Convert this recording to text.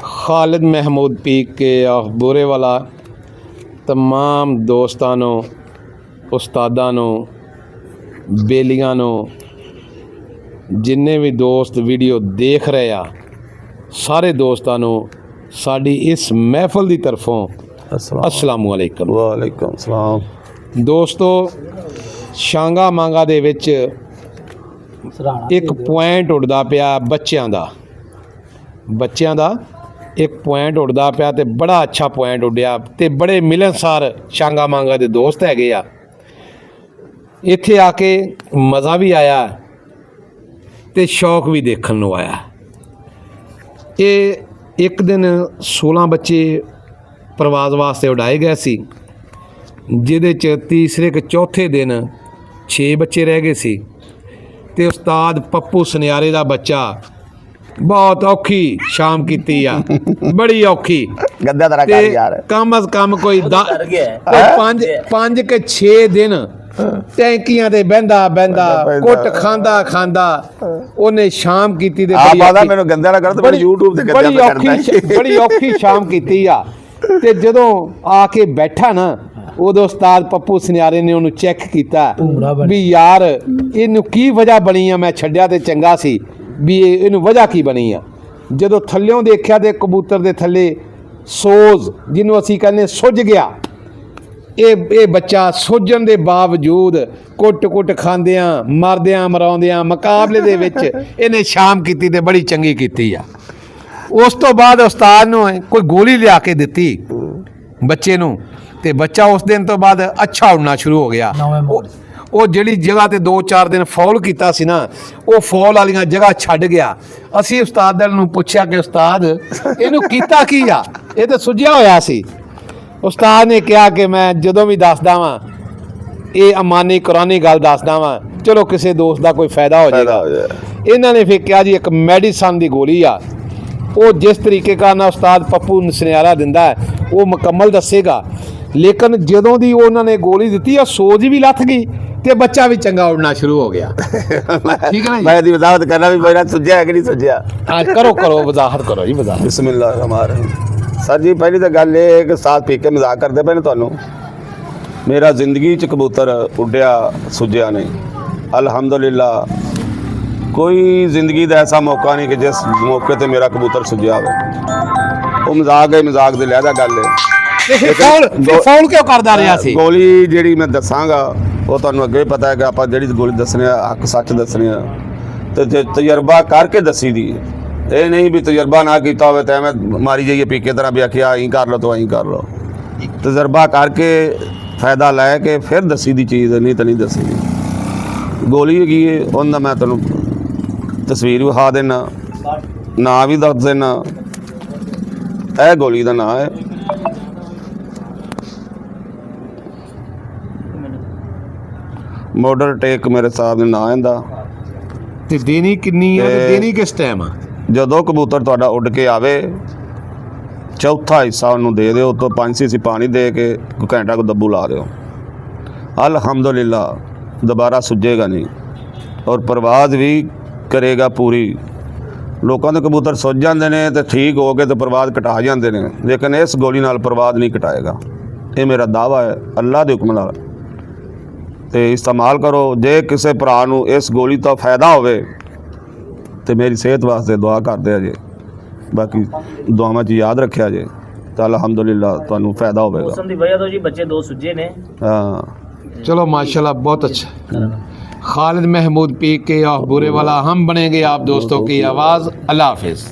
Khalid Mahmood P के बुरे वाला तमाम दोस्तां नूं उस्तादां नूं बेलियां नूं जिन्ने भी दोस्त वीडियो देख रहे आ सारे दोस्तां नूं साडी इस महफिल दी तरफों अस्सलामु अलैकुम। वालेकुम सलाम। दोस्तों शांगा मांगा दे विच एक पॉइंट उड़दा पिया बच्चों का एक पॉइंट उड़दा पिया ते बड़ा अच्छा पॉइंट उड़िया ते बड़े मिलनसार शांगा मांगा दे दोस्त हैगे आ। इत्थे आके मज़ा भी आया ते शौक भी देखण नूं आया। ये एक दिन 16 बच्चे प्रवास वास्ते उड़ाए गए सी, जिहदे च तीसरे के चौथे दिन 6 बच्चे रह गए सी ते उस्ताद पप्पू सनियारे दा बच्चा बहुत औखी शाम कीती आ, बड़ी औखी ते कम अज कम कोई 5 के 6 दिन टैंकियां ते बहंदा कुट खांदा उन्हें शाम कीती ते बड़ी औखी शाम कीती आ। ते जदों आके बैठा ना उदों उस्ताद पप्पू सनियारे ने उन्होंने चैक किया भी यार इनू की वजह बनी आ, मैं छड्डिया ते चंगा सी भी इनू वजह की बनी आ। जदों थल्लों देखिया ते कबूतर दे थल्ले सोज जिन्हों असी कहने सुज गया, ये बच्चा सुजन दे बावजूद कुट खांदियां मरदियां मराउंदियां मुकाबले दे विच इन्हें शाम कीती ते बड़ी चंगी कीती आ। उस तो बाद उस्ताद नूं कोई गोली लिया के दित्ती बच्चे नूं ते बच्चा उस दिन तो बाद अच्छा उड़ना शुरू हो गया। वो जिहड़ी जगह ते 2-4 दिन फौल कीता सी ना, वो फौल वालियां जगह छड्ड गया। असी उस्ताद नूं पुछया कि उस्ताद इहनूं कीता की आ, ये तो सुझिया होया सी। उस्ताद ने कहा कि मैं जदों भी दसदा वां ये अमानी कुरानी गल दसदा वां, चलो किसी दोस्त का कोई फायदा हो जाएगा। इन्हां ने फिर कहा जी एक मैडिसन की गोली आ, वो जिस तरीके का ना उस्ताद पप्पू सनियारा दिंदा है वो मुकम्मल दसेगा। लेकिन जदों दी उन्होंने गोली दी सोज भी लथ गई ते बच्चा भी चंगा उड़ना शुरू हो गया। ठीक है ना, मैं दी वजाहत करना भी मेरा सुझिया है कि नहीं सुझिया। हाँ करो वजाहत करो जी वजाहत। बिस्मिल्लाहिर्रहमानिर्रहीम। सर जी पहली तो गल ये कि साथ पी के मजाक करते पे ने तुहानू। मेरा जिंदगी च कबूतर उड्डिया सुझिया नहीं अल्हम्दुलिल्लाह। कोई जिंदगी का ऐसा मौका नहीं कि जिस मौके ते मेरा कबूतर सुझिया हो। वो मजाक है, मजाक दे लहदा गल फौल क्यों करदा रहा सी? गोली जिहड़ी मैं दसांगा वो तुहानू अगे पता है कि आप जिहड़ी गोली दसने हक सच दसने तो तजर्बा करके दसी दी। ये नहीं भी तजर्बा ना किया हो तो एवं मारी जाइए पीके तरह भी आखिया अं कर लो तो अं कर लो। तजर्बा करके फायदा लैके फिर दसी दी चीज़, नहीं तो नहीं दसी दी। गोली हैगी है उनका मैं तुहानू तस्वीर विखा देना, ना भी दस देना। यह गोली का नाम है मॉडल टेक, मेरे साहब ने ना इंदा। ते देनी किन्नी है ते देनी किस टाइम? जदों कबूतर तुहाडा उड़ के आवे चौथा हिस्सा उन्होंने दे दिओ, तो 5 सीसी पानी दे के घंटा को दब्बू ला दिओ। अल्हम्दुलिल्लाह दोबारा सुझेगा नहीं और परवाज भी करेगा पूरी। लोगों के कबूतर सुझ जाते हैं तो ठीक हो गए तो परवाज कटा जाते हैं, लेकिन इस गोली नाल परवाज नहीं कटाएगा। ये मेरा दावा है अल्लाह के हुक्म नाल। तो इस्तेमाल करो। जे किसी भरा नूं इस गोली तो फायदा होवे तो मेरी सेहत वास्ते दुआ करते जे, बाकी दुआवां च याद रखिया जे तो अल्हम्दुलिल्लाह तुहानूं फायदा होवेगा। मौसम दी वजह तो जी बच्चे 2 सुझे ने। हाँ चलो माशाल्लाह बहुत अच्छा। खालिद महमूद पी के बुरे वाला हम बनेंगे आप दोस्तों की आवाज़। अल्लाह हाफिज़।